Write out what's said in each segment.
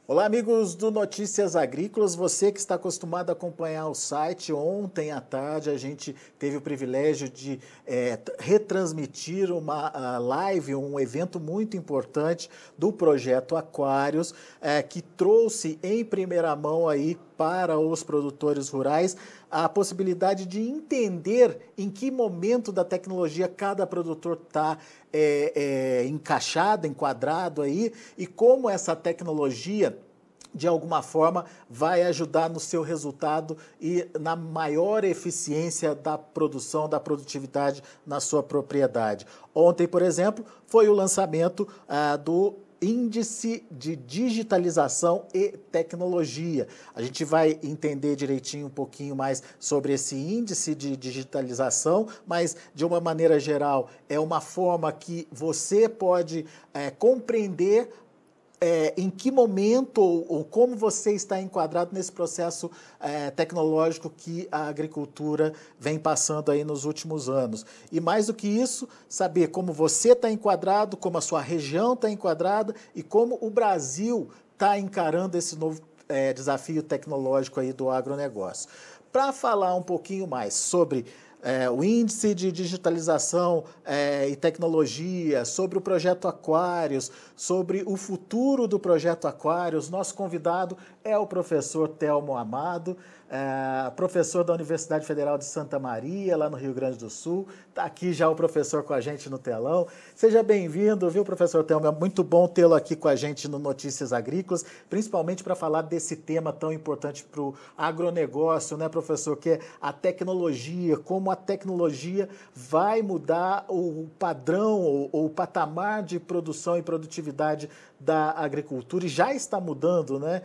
Olá, amigos do Notícias Agrícolas. Você que está acostumado a acompanhar o site, ontem à tarde a gente teve o privilégio de retransmitir uma live, um evento muito importante do projeto Aquários, que trouxe em primeira mão aí para os produtores rurais a possibilidade de entender em que momento da tecnologia cada produtor está encaixado, enquadrado aí, e como essa tecnologia de alguma forma vai ajudar no seu resultado e na maior eficiência da produção, da produtividade na sua propriedade. Ontem, por exemplo, foi o lançamento do Índice de Digitalização e Tecnologia. A gente vai entender direitinho um pouquinho mais sobre esse índice de digitalização, mas de uma maneira geral é uma forma que você pode compreender em que momento ou como você está enquadrado nesse processo tecnológico que a agricultura vem passando aí nos últimos anos. E mais do que isso, saber como você está enquadrado, como a sua região está enquadrada e como o Brasil está encarando esse novo desafio tecnológico aí do agronegócio. Para falar um pouquinho mais sobre o índice de digitalização e tecnologia, sobre o projeto Aquários, sobre o futuro do projeto Aquários. Nosso convidado é o professor Telmo Amado, professor da Universidade Federal de Santa Maria, lá no Rio Grande do Sul. Está aqui já o professor com a gente no telão. Seja bem-vindo, viu, professor Telmo? É muito bom tê-lo aqui com a gente no Notícias Agrícolas, principalmente para falar desse tema tão importante para o agronegócio, né, professor? Que é a tecnologia, como a tecnologia vai mudar o padrão ou o patamar de produção e produtividade da agricultura, e já está mudando, né,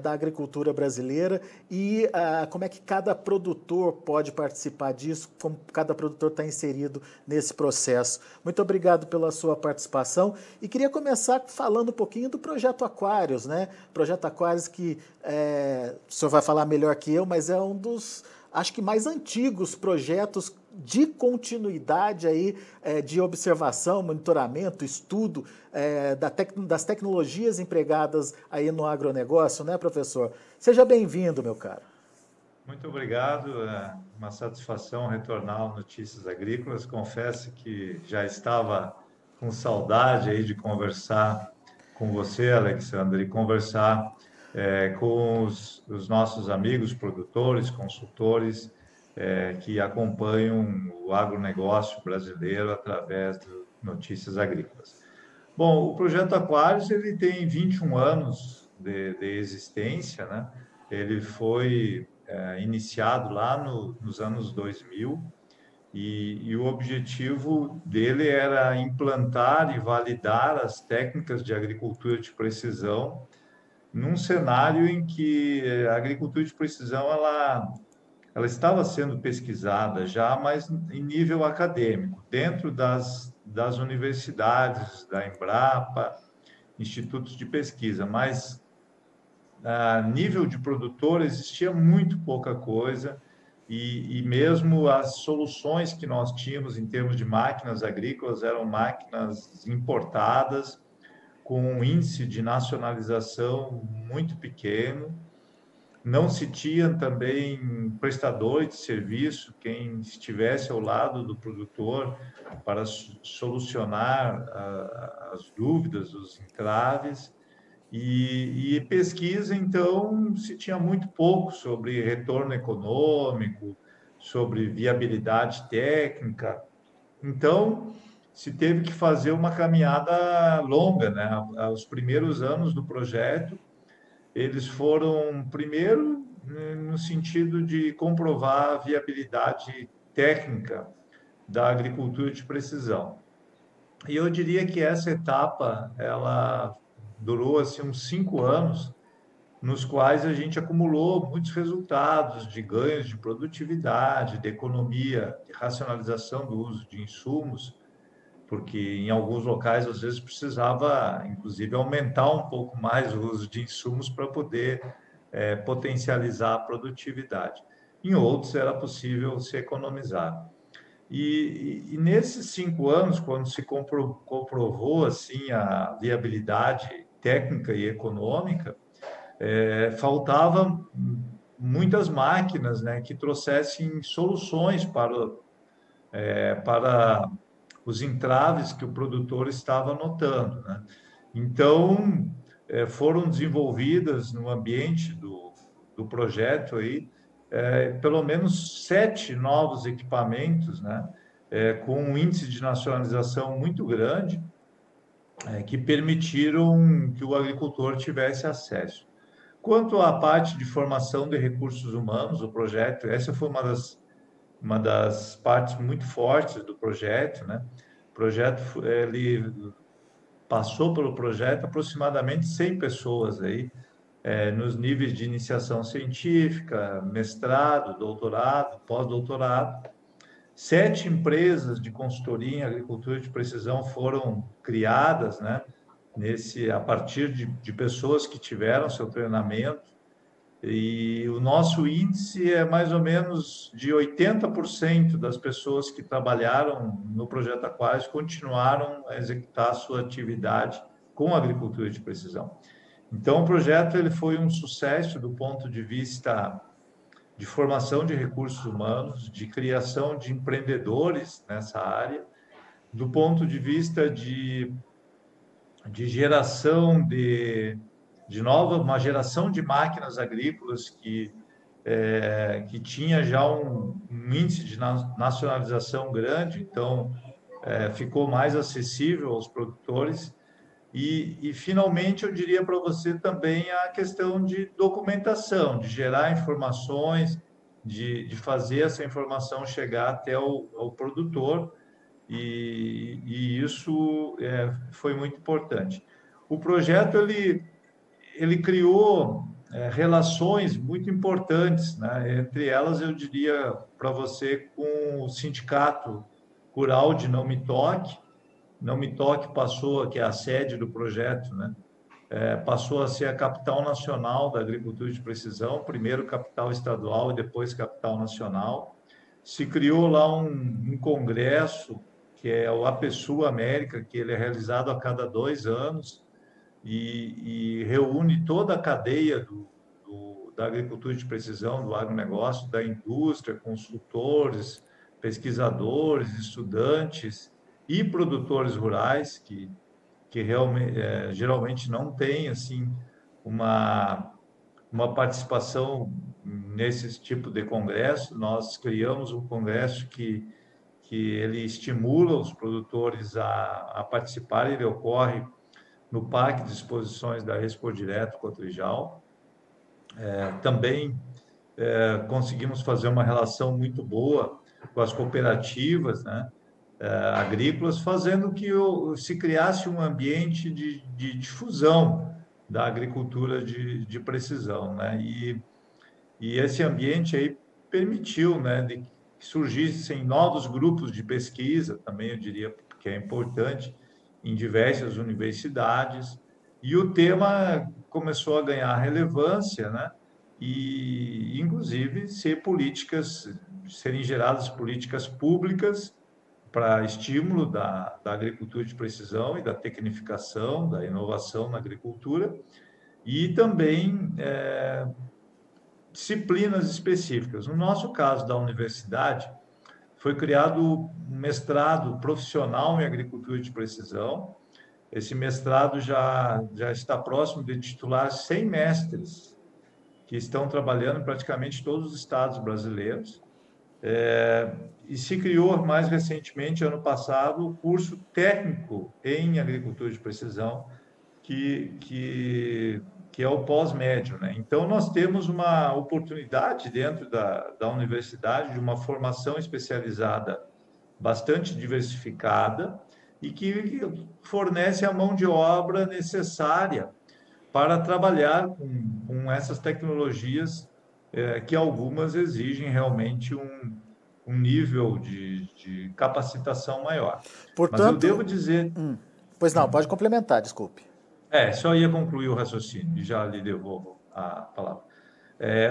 da agricultura brasileira, e como é que cada produtor pode participar disso, como cada produtor está inserido nesse processo. Muito obrigado pela sua participação, e queria começar falando um pouquinho do Projeto Aquários, né? Projeto Aquários que o senhor vai falar melhor que eu, mas é um dos, acho que mais antigos projetos de continuidade aí, de observação, monitoramento, estudo das tecnologias empregadas aí no agronegócio, né, professor? Seja bem-vindo, meu caro. Muito obrigado, é uma satisfação retornar ao Notícias Agrícolas. Confesso que já estava com saudade aí de conversar com você, Alexandre, e conversar com os nossos amigos produtores, consultores, que acompanham o agronegócio brasileiro através do Notícias Agrícolas. Bom, o projeto Aquários ele tem 21 anos de existência, né? Ele foi iniciado lá nos anos 2000 e o objetivo dele era implantar e validar as técnicas de agricultura de precisão num cenário em que a agricultura de precisão ela estava sendo pesquisada já, mas em nível acadêmico, dentro das universidades, da Embrapa, institutos de pesquisa, mas a nível de produtor existia muito pouca coisa e mesmo as soluções que nós tínhamos em termos de máquinas agrícolas eram máquinas importadas com um índice de nacionalização muito pequeno. Não se tinha também prestadores de serviço, quem estivesse ao lado do produtor para solucionar as dúvidas, os entraves. E pesquisa, então, se tinha muito pouco sobre retorno econômico, sobre viabilidade técnica. Então, se teve que fazer uma caminhada longa, né? Os primeiros anos do projeto, eles foram, primeiro, no sentido de comprovar a viabilidade técnica da agricultura de precisão. E eu diria que essa etapa, ela durou assim uns 5 anos, nos quais a gente acumulou muitos resultados de ganhos de produtividade, de economia, de racionalização do uso de insumos, porque em alguns locais às vezes precisava, inclusive, aumentar um pouco mais o uso de insumos para poder potencializar a produtividade. Em outros era possível se economizar. E nesses 5 anos, quando se comprovou assim a viabilidade técnica e econômica, faltavam muitas máquinas, né, que trouxessem soluções para os entraves que o produtor estava notando, né? Então, foram desenvolvidas no ambiente do projeto aí, pelo menos 7 novos equipamentos, né? Com um índice de nacionalização muito grande, que permitiram que o agricultor tivesse acesso. Quanto à parte de formação de recursos humanos, o projeto, essa foi uma das partes muito fortes do projeto, né? O projeto, ele passou pelo projeto aproximadamente 100 pessoas aí, nos níveis de iniciação científica, mestrado, doutorado, pós-doutorado. 7 empresas de consultoria em agricultura de precisão foram criadas, né? A partir de pessoas que tiveram seu treinamento, e o nosso índice é mais ou menos de 80% das pessoas que trabalharam no projeto Aquários continuaram a executar a sua atividade com agricultura de precisão. Então, o projeto ele foi um sucesso do ponto de vista de formação de recursos humanos, de criação de empreendedores nessa área, do ponto de vista de geração uma geração de máquinas agrícolas que tinha já um índice de nacionalização grande, então ficou mais acessível aos produtores. E, finalmente, eu diria para você também a questão de documentação, de gerar informações, de fazer essa informação chegar até o produtor, e isso foi muito importante. O projeto ele criou relações muito importantes, né? Entre elas, eu diria para você, com o Sindicato Rural de Não Me Toque. Não Me Toque passou, que é a sede do projeto, né? Passou a ser a capital nacional da agricultura de precisão, primeiro capital estadual e depois capital nacional. Se criou lá um congresso, que é o APSU América, que ele é realizado a cada 2 anos, e reúne toda a cadeia da agricultura de precisão, do agronegócio, da indústria, consultores, pesquisadores, estudantes e produtores rurais que realmente, geralmente não têm assim uma participação nesse tipo de congresso. Nós criamos um congresso que ele estimula os produtores a participar. Ele ocorre no Parque de Exposições da Expo Direto Cotrijal. Também conseguimos fazer uma relação muito boa com as cooperativas, né, agrícolas, fazendo que se criasse um ambiente de difusão da agricultura de precisão, né? E esse ambiente aí permitiu, né, de que surgissem novos grupos de pesquisa, também eu diria que é importante, em diversas universidades, e o tema começou a ganhar relevância, né? E, inclusive, serem geradas políticas públicas para estímulo da agricultura de precisão e da tecnificação, da inovação na agricultura, e também disciplinas específicas. No nosso caso da universidade, foi criado um mestrado profissional em agricultura de precisão. Esse mestrado já está próximo de titular 100 mestres que estão trabalhando em praticamente todos os estados brasileiros. E se criou mais recentemente, ano passado, o curso técnico em agricultura de precisão, que é o pós-médio, né? Então, nós temos uma oportunidade dentro da universidade de uma formação especializada bastante diversificada e que fornece a mão de obra necessária para trabalhar com essas tecnologias, que algumas exigem realmente um nível de capacitação maior. Portanto, mas eu devo dizer... Pois não, pode complementar, desculpe. Só ia concluir o raciocínio e já lhe devolvo a palavra.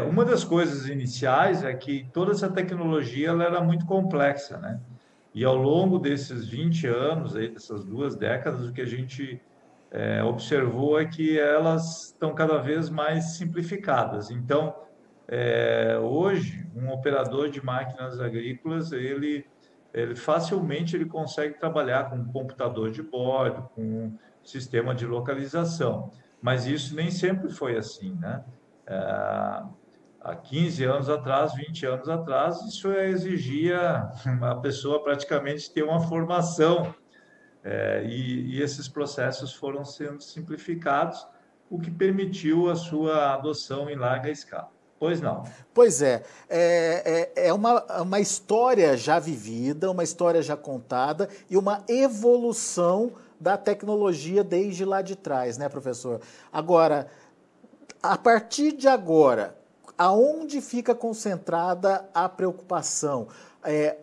Uma das coisas iniciais é que toda essa tecnologia ela era muito complexa, né? E ao longo desses 20 anos, aí, dessas 2 décadas, o que a gente observou é que elas estão cada vez mais simplificadas. Então, hoje, um operador de máquinas agrícolas, ele facilmente ele consegue trabalhar com um computador de bordo, com um sistema de localização. Mas isso nem sempre foi assim, né? Há 15 anos atrás, 20 anos atrás, isso exigia uma pessoa praticamente ter uma formação, e esses processos foram sendo simplificados, o que permitiu a sua adoção em larga escala. Pois não. Pois é uma história já vivida, uma história já contada e uma evolução da tecnologia desde lá de trás, né, professor? Agora, a partir de agora, aonde fica concentrada a preocupação?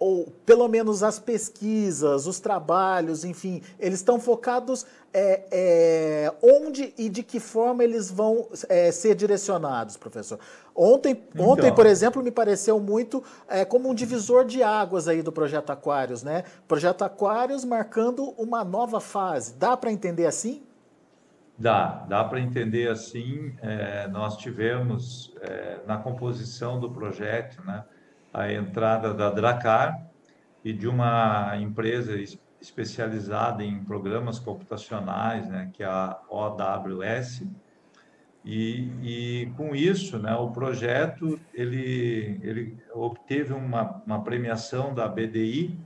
Ou pelo menos as pesquisas, os trabalhos, enfim, eles estão focados onde e de que forma eles vão ser direcionados, professor? Ontem, por exemplo, me pareceu muito como um divisor de águas aí do Projeto Aquários, né? Projeto Aquários marcando uma nova fase. Dá para entender assim? Dá para entender assim. Nós tivemos na composição do projeto, né, a entrada da Dracar e de uma empresa especializada em programas computacionais, né, que é a OWS, e com isso, né, o projeto ele obteve uma premiação da BDI,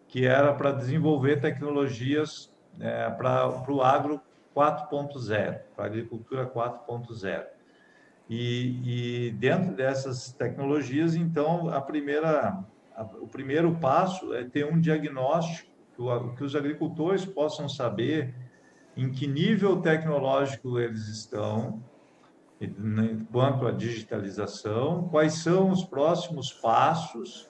que era para desenvolver tecnologias para o agro 4.0, para a agricultura 4.0. E dentro dessas tecnologias, então, o primeiro passo é ter um diagnóstico que os agricultores possam saber em que nível tecnológico eles estão, quanto à digitalização, quais são os próximos passos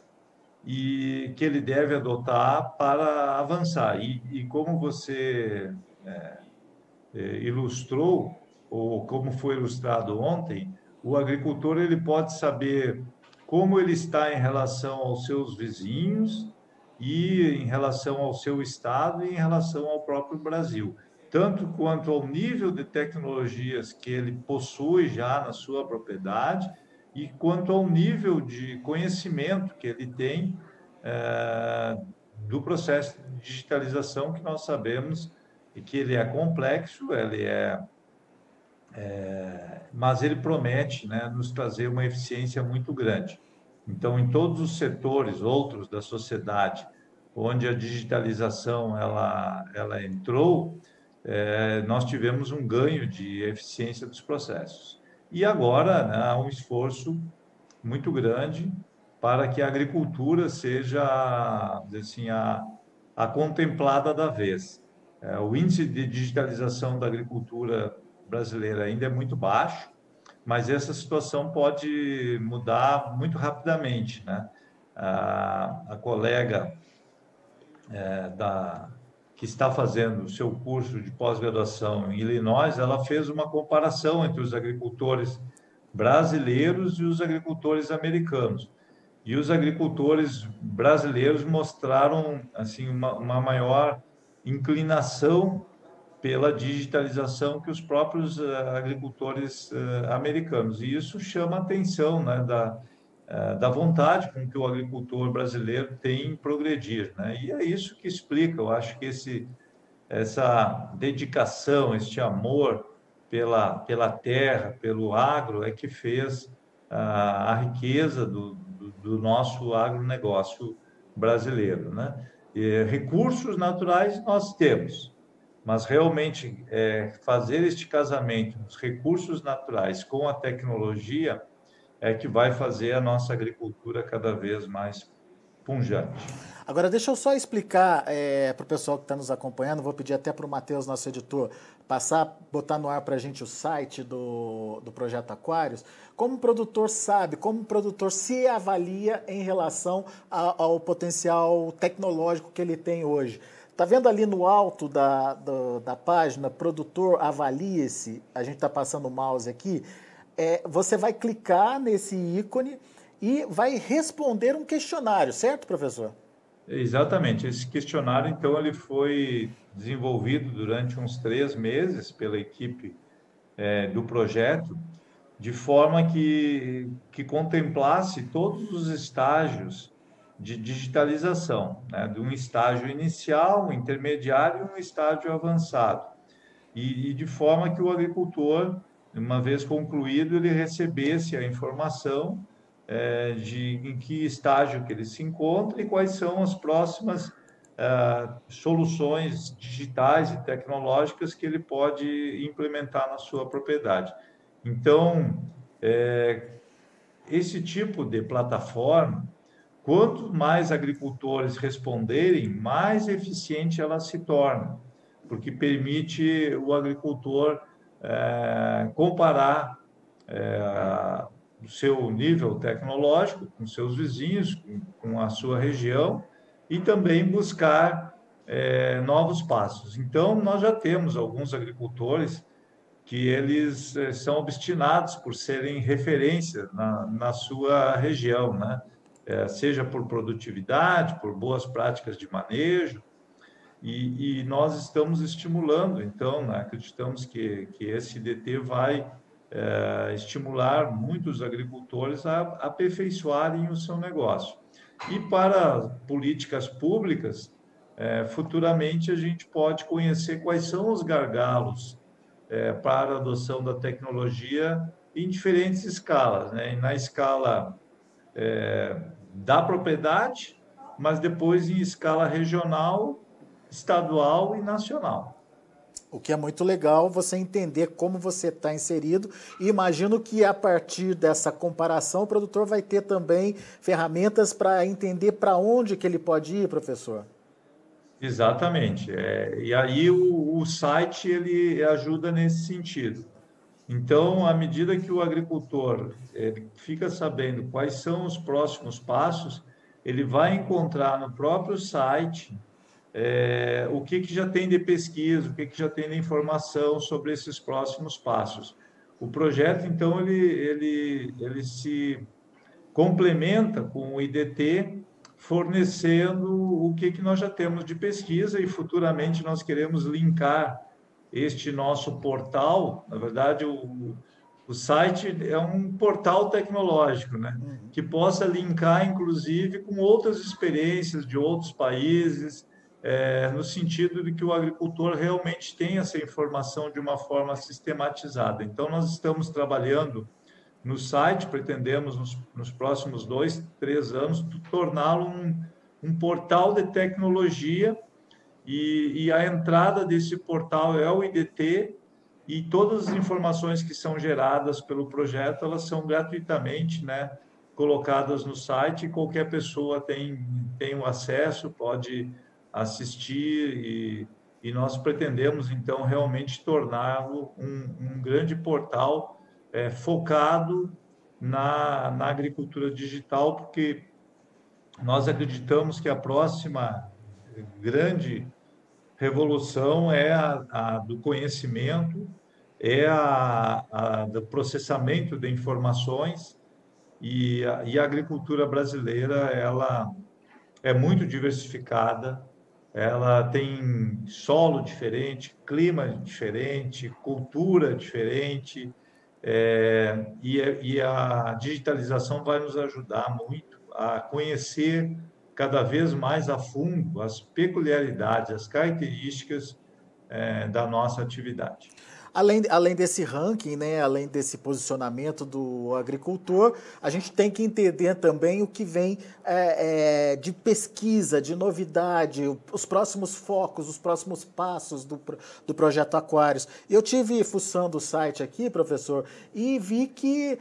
e que ele deve adotar para avançar. E como você ilustrou, ou como foi ilustrado ontem, o agricultor ele pode saber como ele está em relação aos seus vizinhos e em relação ao seu estado e em relação ao próprio Brasil, tanto quanto ao nível de tecnologias que ele possui já na sua propriedade e quanto ao nível de conhecimento que ele tem do processo de digitalização, que nós sabemos que ele é complexo, mas ele promete, né, nos trazer uma eficiência muito grande. Então, em todos os setores outros da sociedade, onde a digitalização ela entrou, nós tivemos um ganho de eficiência dos processos. E agora, né, há um esforço muito grande para que a agricultura seja, assim, a contemplada da vez. O índice de digitalização da agricultura brasileira ainda é muito baixo, mas essa situação pode mudar muito rapidamente, né? A colega que está fazendo o seu curso de pós-graduação em Illinois, ela fez uma comparação entre os agricultores brasileiros e os agricultores americanos. E os agricultores brasileiros mostraram assim uma maior inclinação pela digitalização que os próprios agricultores americanos. E isso chama a atenção, né, da vontade com que o agricultor brasileiro tem em progredir, né? E é isso que explica, eu acho que essa dedicação, este amor pela terra, pelo agro, é que fez a riqueza do nosso agronegócio brasileiro, né? E recursos naturais nós temos, mas realmente fazer este casamento dos recursos naturais com a tecnologia é que vai fazer a nossa agricultura cada vez mais pujante. Agora, deixa eu só explicar para o pessoal que está nos acompanhando, vou pedir até para o Matheus, nosso editor, botar no ar para a gente o site do Projeto Aquários, como o produtor sabe, como o produtor se avalia em relação ao potencial tecnológico que ele tem hoje. Está vendo ali no alto da página, produtor avalie-se, a gente está passando o mouse aqui, você vai clicar nesse ícone e vai responder um questionário, certo, professor? Exatamente. Esse questionário, então, ele foi desenvolvido durante uns 3 meses pela equipe do projeto, de forma que contemplasse todos os estágios de digitalização, né? De um estágio inicial, um intermediário e um estágio avançado. E de forma que o agricultor, uma vez concluído, ele recebesse a informação de em que estágio que ele se encontra e quais são as próximas soluções digitais e tecnológicas que ele pode implementar na sua propriedade. Então, esse tipo de plataforma, quanto mais agricultores responderem, mais eficiente ela se torna, porque permite o agricultor comparar o seu nível tecnológico com seus vizinhos, com a sua região, e também buscar novos passos. Então, nós já temos alguns agricultores que eles são obstinados por serem referência na sua região, né? Seja por produtividade, por boas práticas de manejo, e nós estamos estimulando, então, né? Acreditamos que esse DT vai estimular muitos agricultores a aperfeiçoarem o seu negócio. E para políticas públicas, futuramente a gente pode conhecer quais são os gargalos para a adoção da tecnologia em diferentes escalas, né? Na escala da propriedade, mas depois em escala regional, estadual e nacional. O que é muito legal você entender como você está inserido, e imagino que a partir dessa comparação o produtor vai ter também ferramentas para entender para onde que ele pode ir, professor. Exatamente. E aí o site ele ajuda nesse sentido. Então, à medida que o agricultor ele fica sabendo quais são os próximos passos, ele vai encontrar no próprio site o que já tem de pesquisa, o que já tem de informação sobre esses próximos passos. O projeto, então, ele se complementa com o IDT, fornecendo o que nós já temos de pesquisa e futuramente nós queremos linkar este nosso portal. Na verdade, o site é um portal tecnológico, né? Que possa linkar, inclusive, com outras experiências de outros países, no sentido de que o agricultor realmente tenha essa informação de uma forma sistematizada. Então, nós estamos trabalhando no site, pretendemos nos próximos 2, 3 anos torná-lo um portal de tecnologia e a entrada desse portal é o IDT e todas as informações que são geradas pelo projeto, elas são gratuitamente, né, colocadas no site e qualquer pessoa tem o acesso, pode assistir e nós pretendemos, então, realmente torná-lo um grande portal focado na agricultura digital, porque nós acreditamos que a próxima grande revolução é a do conhecimento, a do processamento de informações, e a agricultura brasileira ela é muito diversificada, ela tem solo diferente, clima diferente, cultura diferente, e a digitalização vai nos ajudar muito a conhecer cada vez mais a fundo as peculiaridades, as características da nossa atividade. Além desse ranking, né, além desse posicionamento do agricultor, a gente tem que entender também o que vem de pesquisa, de novidade, os próximos focos, os próximos passos do projeto Aquários. Eu tive fuçando o site aqui, professor, e vi que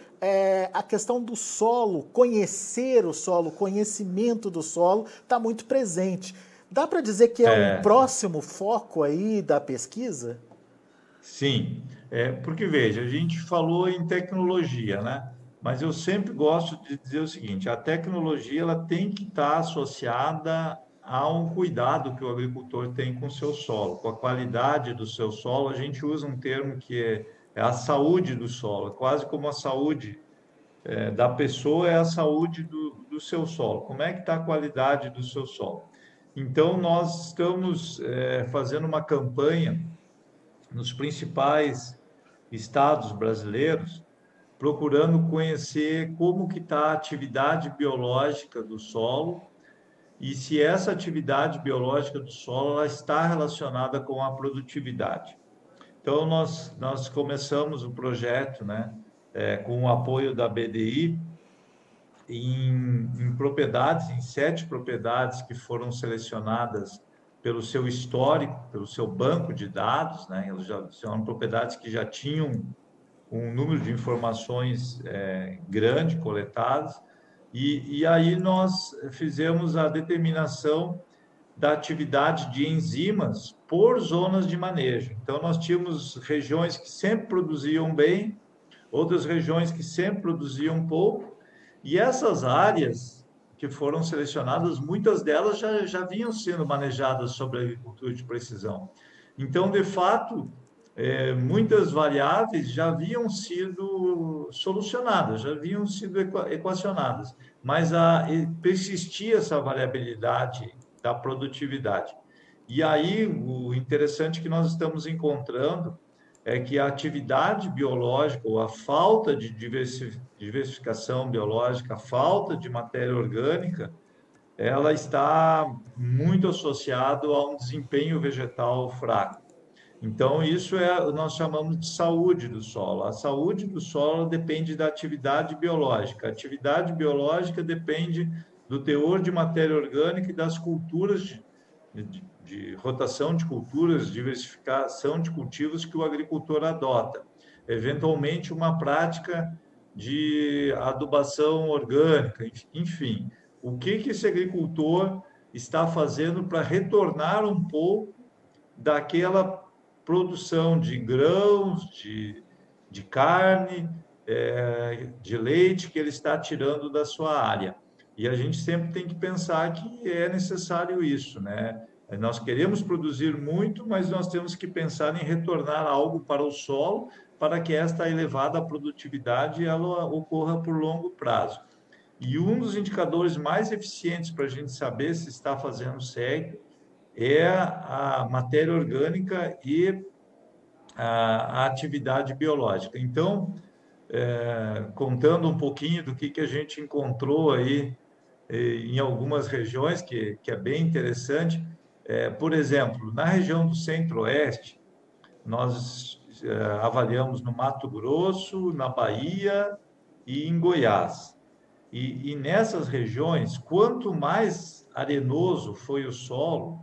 a questão do solo, conhecer o solo, conhecimento do solo, está muito presente. Dá para dizer que é um próximo foco aí da pesquisa? Sim, porque veja, a gente falou em tecnologia, né? Mas eu sempre gosto de dizer o seguinte: a tecnologia ela tem que estar associada a um cuidado que o agricultor tem com o seu solo, com a qualidade do seu solo. A gente usa um termo que é a saúde do solo, quase como a saúde da pessoa é a saúde do seu solo. Como é que está a qualidade do seu solo? Então, nós estamos fazendo uma campanha nos principais estados brasileiros, procurando conhecer como que está a atividade biológica do solo e se essa atividade biológica do solo ela está relacionada com a produtividade. Então, nós começamos o projeto, né, com o apoio da BDI, em propriedades, em 7 propriedades que foram selecionadas pelo seu histórico, pelo seu banco de dados, né? Elas já são propriedades que já tinham um número de informações grande coletadas, e aí nós fizemos a determinação da atividade de enzimas por zonas de manejo. Então, nós tínhamos regiões que sempre produziam bem, outras regiões que sempre produziam pouco, e essas áreas que foram selecionadas, muitas delas já vinham sendo manejadas sobre a agricultura de precisão. Então, de fato, muitas variáveis já haviam sido solucionadas, já haviam sido equacionadas, mas persistia essa variabilidade da produtividade. E aí, o interessante que nós estamos encontrando é que a atividade biológica, ou a falta de diversificação biológica, a falta de matéria orgânica, ela está muito associada a um desempenho vegetal fraco. Então, isso nós chamamos de saúde do solo. A saúde do solo depende da atividade biológica. A atividade biológica depende do teor de matéria orgânica e das culturas de rotação de culturas, diversificação de cultivos que o agricultor adota. Eventualmente, uma prática de adubação orgânica, enfim. O que esse agricultor está fazendo para retornar um pouco daquela produção de grãos, de carne, de leite que ele está tirando da sua área. E a gente sempre tem que pensar que é necessário isso, né? Nós queremos produzir muito, mas nós temos que pensar em retornar algo para o solo para que esta elevada produtividade ela ocorra por longo prazo. E um dos indicadores mais eficientes para a gente saber se está fazendo certo é a matéria orgânica e a atividade biológica. Então, contando um pouquinho do que a gente encontrou aí em algumas regiões, que é bem interessante, por exemplo, na região do Centro-Oeste, nós avaliamos no Mato Grosso, na Bahia e em Goiás. E nessas regiões, quanto mais arenoso foi o solo,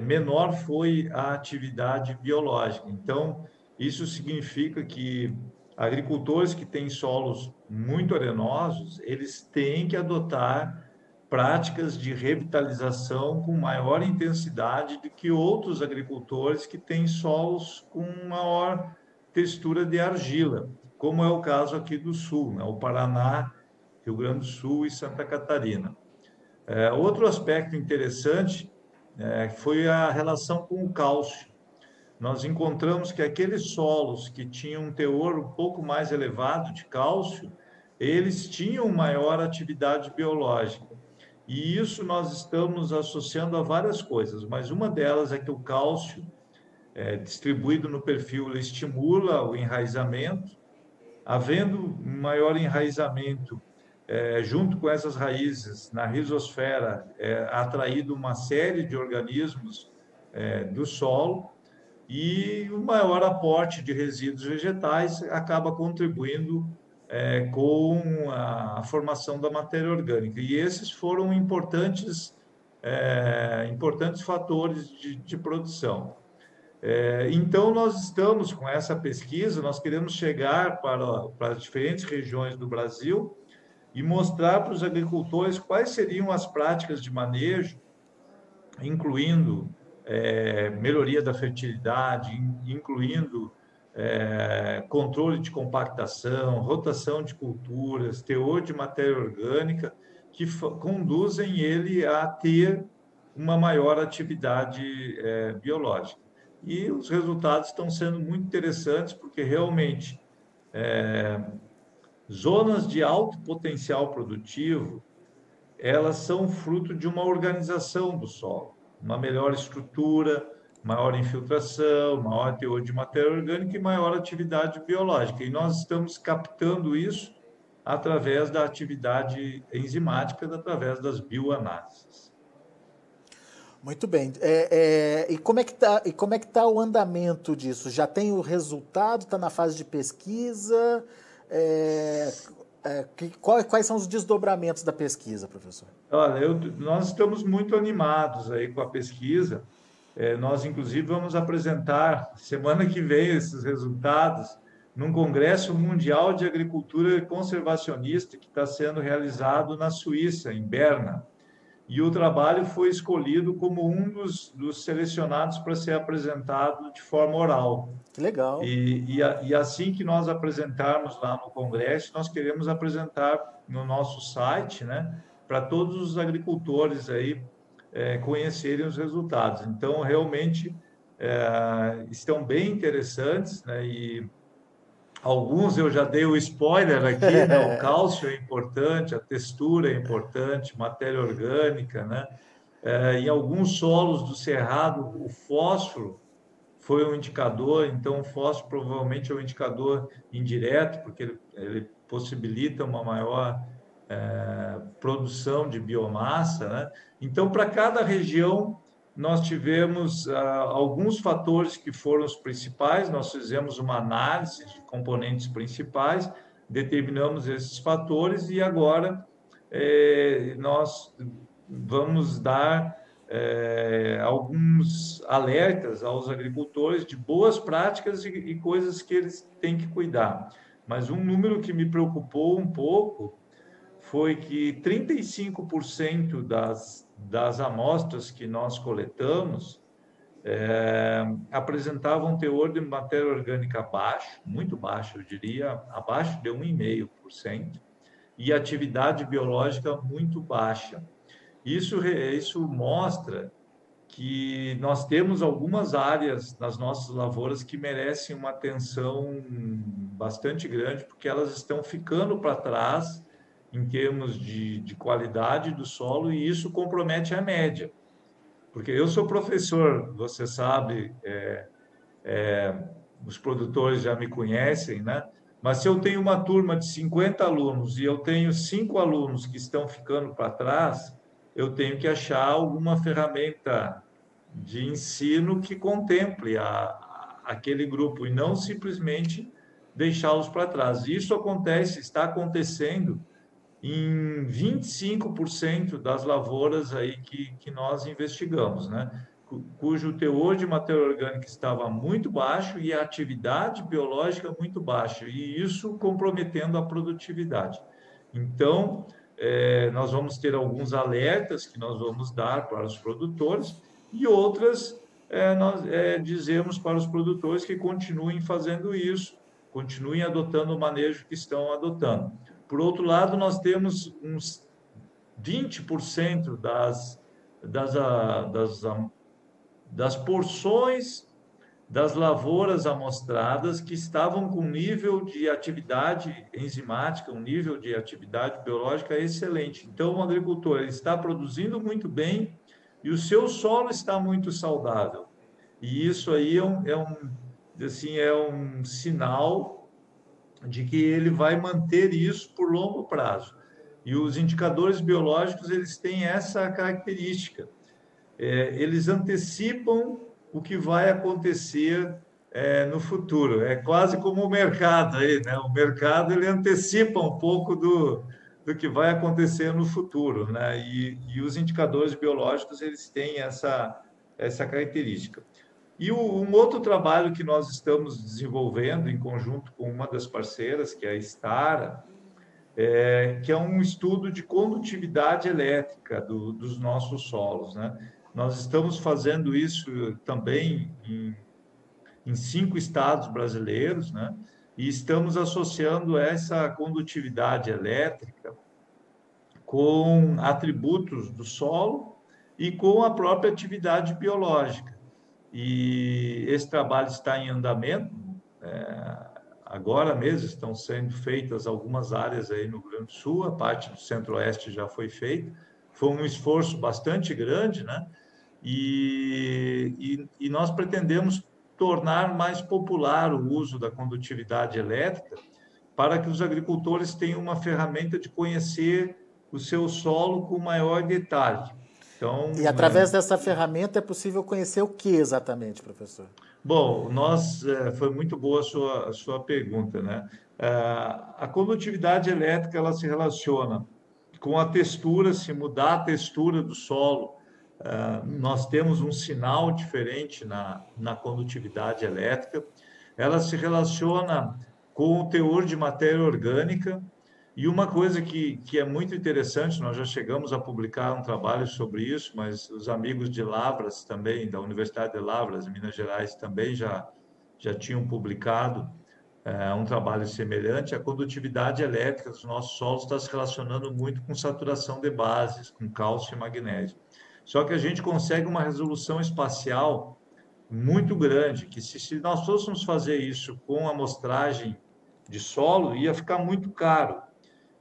menor foi a atividade biológica. Então, isso significa que agricultores que têm solos muito arenosos, eles têm que adotar práticas de revitalização com maior intensidade do que outros agricultores que têm solos com maior textura de argila, como é o caso aqui do Sul, né? O Paraná, Rio Grande do Sul e Santa Catarina. Outro aspecto interessante foi a relação com o cálcio. Nós encontramos que aqueles solos que tinham um teor um pouco mais elevado de cálcio, eles tinham maior atividade biológica. E isso nós estamos associando a várias coisas, mas uma delas é que o cálcio, distribuído no perfil, ele estimula o enraizamento. Havendo maior enraizamento, junto com essas raízes na rizosfera, atraído uma série de organismos do solo, e o maior aporte de resíduos vegetais acaba contribuindo com a formação da matéria orgânica. E esses foram importantes fatores de produção. Então, nós estamos com essa pesquisa, nós queremos chegar para as diferentes regiões do Brasil e mostrar para os agricultores quais seriam as práticas de manejo, incluindo melhoria da fertilidade, incluindo controle de compactação, rotação de culturas, teor de matéria orgânica, que conduzem ele a ter uma maior atividade biológica. E os resultados estão sendo muito interessantes, porque realmente zonas de alto potencial produtivo, elas são fruto de uma organização do solo, uma melhor estrutura, maior infiltração, maior teor de matéria orgânica e maior atividade biológica. E nós estamos captando isso através da atividade enzimática, através das bioanálises. Muito bem. E como é que tá o andamento disso? Já tem o resultado? Está na fase de pesquisa? Quais são os desdobramentos da pesquisa, professor? Olha, nós estamos muito animados aí com a pesquisa. Nós, inclusive, vamos apresentar semana que vem esses resultados num Congresso Mundial de Agricultura Conservacionista que está sendo realizado na Suíça, em Berna. E o trabalho foi escolhido como um dos selecionados para ser apresentado de forma oral. Que legal. E assim que nós apresentarmos lá no Congresso, nós queremos apresentar no nosso site, né, para todos os agricultores aí conhecerem os resultados. Então, realmente, estão bem interessantes, né, e alguns eu já dei o spoiler aqui, né? O cálcio é importante, a textura é importante, matéria orgânica, né? Em alguns solos do cerrado, o fósforo foi um indicador, então o fósforo provavelmente é um indicador indireto, porque ele possibilita uma maior produção de biomassa, né? Então, para cada região, nós tivemos alguns fatores que foram os principais, nós fizemos uma análise de componentes principais, determinamos esses fatores e agora nós vamos dar alguns alertas aos agricultores de boas práticas e coisas que eles têm que cuidar. Mas um número que me preocupou um pouco foi que 35% das amostras que nós coletamos apresentavam teor de matéria orgânica baixo, muito baixo, eu diria, abaixo de 1,5%, e atividade biológica muito baixa. Isso mostra que nós temos algumas áreas nas nossas lavouras que merecem uma atenção bastante grande, porque elas estão ficando para trás em termos de qualidade do solo, e isso compromete a média. Porque eu sou professor, você sabe, os produtores já me conhecem, né? Mas se eu tenho uma turma de 50 alunos e eu tenho 5 alunos que estão ficando para trás, eu tenho que achar alguma ferramenta de ensino que contemple aquele grupo e não simplesmente deixá-los para trás. Isso está acontecendo em 25% das lavouras aí que nós investigamos, né? Cujo teor de matéria orgânica estava muito baixo e a atividade biológica muito baixa, e isso comprometendo a produtividade. Então, nós vamos ter alguns alertas que nós vamos dar para os produtores e outras nós dizemos para os produtores que continuem fazendo isso, continuem adotando o manejo que estão adotando. Por outro lado, nós temos uns 20% das porções das lavouras amostradas que estavam com nível de atividade enzimática, um nível de atividade biológica excelente. Então, o agricultor está produzindo muito bem e o seu solo está muito saudável. E isso aí é um sinal de que ele vai manter isso por longo prazo. E os indicadores biológicos, eles têm essa característica. Eles antecipam o que vai acontecer no futuro. É quase como o mercado aí, né? O mercado ele antecipa um pouco do que vai acontecer no futuro, né? E os indicadores biológicos eles têm essa característica. E um outro trabalho que nós estamos desenvolvendo em conjunto com uma das parceiras, que é a Stara, que é um estudo de condutividade elétrica dos nossos solos, né? Nós estamos fazendo isso também em 5 estados brasileiros, né? E estamos associando essa condutividade elétrica com atributos do solo e com a própria atividade biológica. E esse trabalho está em andamento. Agora mesmo estão sendo feitas algumas áreas aí no Rio Grande do Sul, a parte do Centro-Oeste já foi feita, foi um esforço bastante grande, né? E nós pretendemos tornar mais popular o uso da condutividade elétrica para que os agricultores tenham uma ferramenta de conhecer o seu solo com maior detalhe. E Então, através dessa ferramenta é possível conhecer o que exatamente, professor? bom, foi muito boa a sua pergunta, né? A condutividade elétrica, ela se relaciona com a textura, se mudar a textura do solo, nós temos um sinal diferente na condutividade elétrica. Ela se relaciona com o teor de matéria orgânica. E uma coisa que é muito interessante, nós já chegamos a publicar um trabalho sobre isso, mas os amigos de Lavras também, da Universidade de Lavras, em Minas Gerais, também já tinham publicado um trabalho semelhante. A condutividade elétrica dos nossos solos está se relacionando muito com saturação de bases, com cálcio e magnésio. Só que a gente consegue uma resolução espacial muito grande, que se nós fôssemos fazer isso com amostragem de solo, ia ficar muito caro.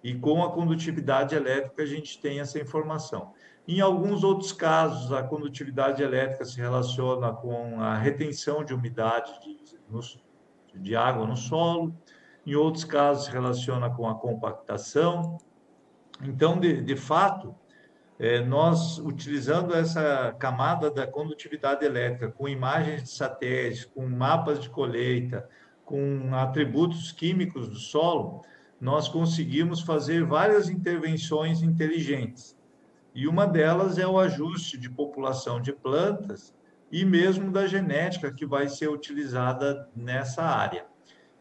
E com a condutividade elétrica a gente tem essa informação. Em alguns outros casos, a condutividade elétrica se relaciona com a retenção de umidade de água no solo. Em outros casos, se relaciona com a compactação. Então, de fato, nós utilizando essa camada da condutividade elétrica, com imagens de satélites, com mapas de colheita, com atributos químicos do solo, nós conseguimos fazer várias intervenções inteligentes. E uma delas é o ajuste de população de plantas e mesmo da genética que vai ser utilizada nessa área.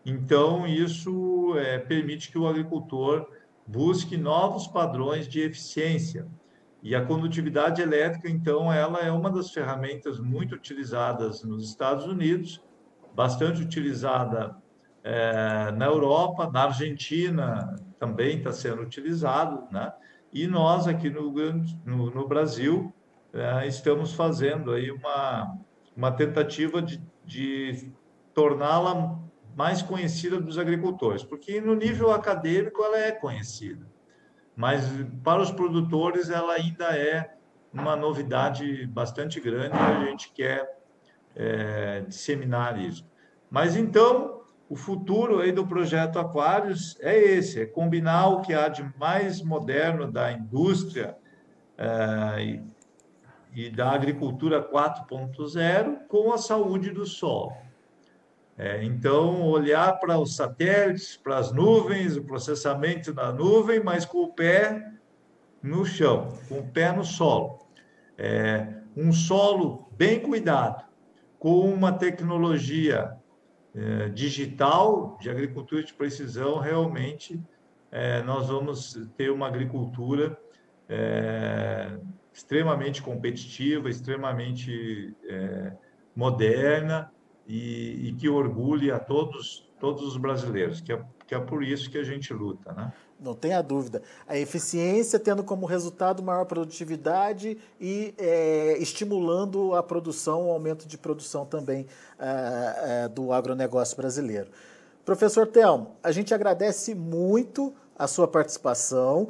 Então, isso permite que o agricultor busque novos padrões de eficiência. E a condutividade elétrica, então, ela é uma das ferramentas muito utilizadas nos Estados Unidos, bastante utilizada na Europa, na Argentina também está sendo utilizado, né? E nós aqui no Brasil estamos fazendo aí uma tentativa de torná-la mais conhecida dos agricultores, porque no nível acadêmico ela é conhecida, mas para os produtores ela ainda é uma novidade bastante grande e a gente quer disseminar isso. Mas então, o futuro aí do projeto Aquários é esse, é combinar o que há de mais moderno da indústria e da agricultura 4.0 com a saúde do solo. Então, olhar para os satélites, para as nuvens, o processamento da nuvem, mas com o pé no chão, com o pé no solo. Um solo bem cuidado, com uma tecnologia digital de agricultura de precisão, realmente nós vamos ter uma agricultura extremamente competitiva, extremamente moderna e que orgulhe a todos os brasileiros, que é por isso que a gente luta, né? Não tenha dúvida. A eficiência tendo como resultado maior produtividade e estimulando a produção, o aumento de produção também do agronegócio brasileiro. Professor Telmo, a gente agradece muito a sua participação.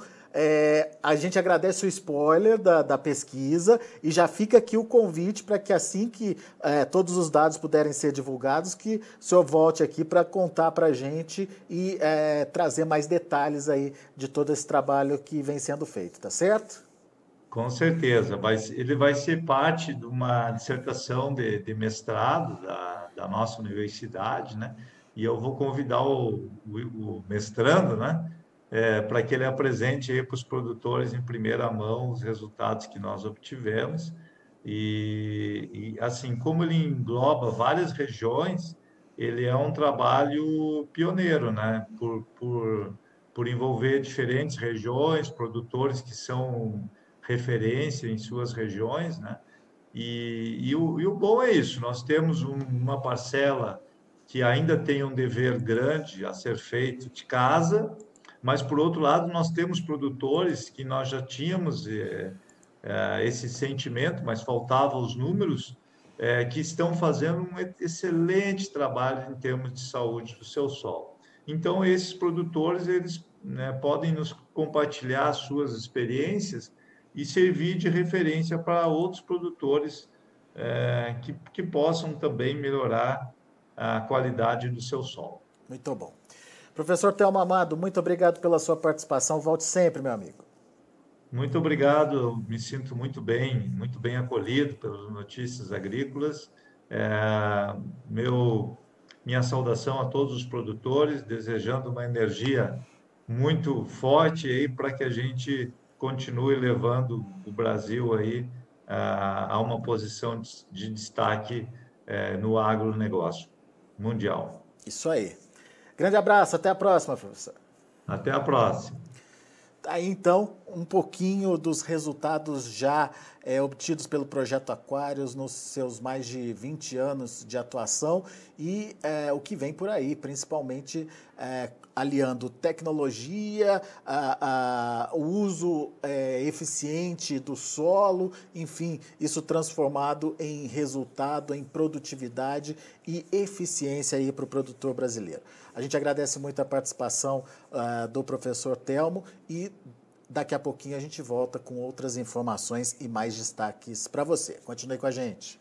A gente agradece o spoiler da pesquisa e já fica aqui o convite para que assim que todos os dados puderem ser divulgados, que o senhor volte aqui para contar para a gente e trazer mais detalhes aí de todo esse trabalho que vem sendo feito, tá certo? Com certeza. Ele vai ser parte de uma dissertação de mestrado da nossa universidade, né? E eu vou convidar o mestrando, né? Para que ele apresente aí para os produtores em primeira mão os resultados que nós obtivemos. E assim, como ele engloba várias regiões, ele é um trabalho pioneiro, né? Por envolver diferentes regiões, produtores que são referência em suas regiões, né? E o bom é isso, nós temos uma parcela que ainda tem um dever grande a ser feito de casa, mas, por outro lado, nós temos produtores que nós já tínhamos esse sentimento, mas faltavam os números, que estão fazendo um excelente trabalho em termos de saúde do seu solo. Então, esses produtores, eles, né, podem nos compartilhar as suas experiências e servir de referência para outros produtores que possam também melhorar a qualidade do seu solo. Muito bom. Professor Telmo Amado, muito obrigado pela sua participação. Volte sempre, meu amigo. Muito obrigado, me sinto muito bem acolhido pelas Notícias Agrícolas. É, minha saudação a todos os produtores, desejando uma energia muito forte aí para que a gente continue levando o Brasil aí a uma posição de destaque no agronegócio mundial. Isso aí. Grande abraço, até a próxima, professor. Até a próxima. Aí, então, um pouquinho dos resultados já obtidos pelo Projeto Aquários nos seus mais de 20 anos de atuação e o que vem por aí, principalmente aliando tecnologia, o uso eficiente do solo, enfim, isso transformado em resultado, em produtividade e eficiência aí para o produtor brasileiro. A gente agradece muito a participação do professor Telmo e daqui a pouquinho a gente volta com outras informações e mais destaques para você. Continue com a gente.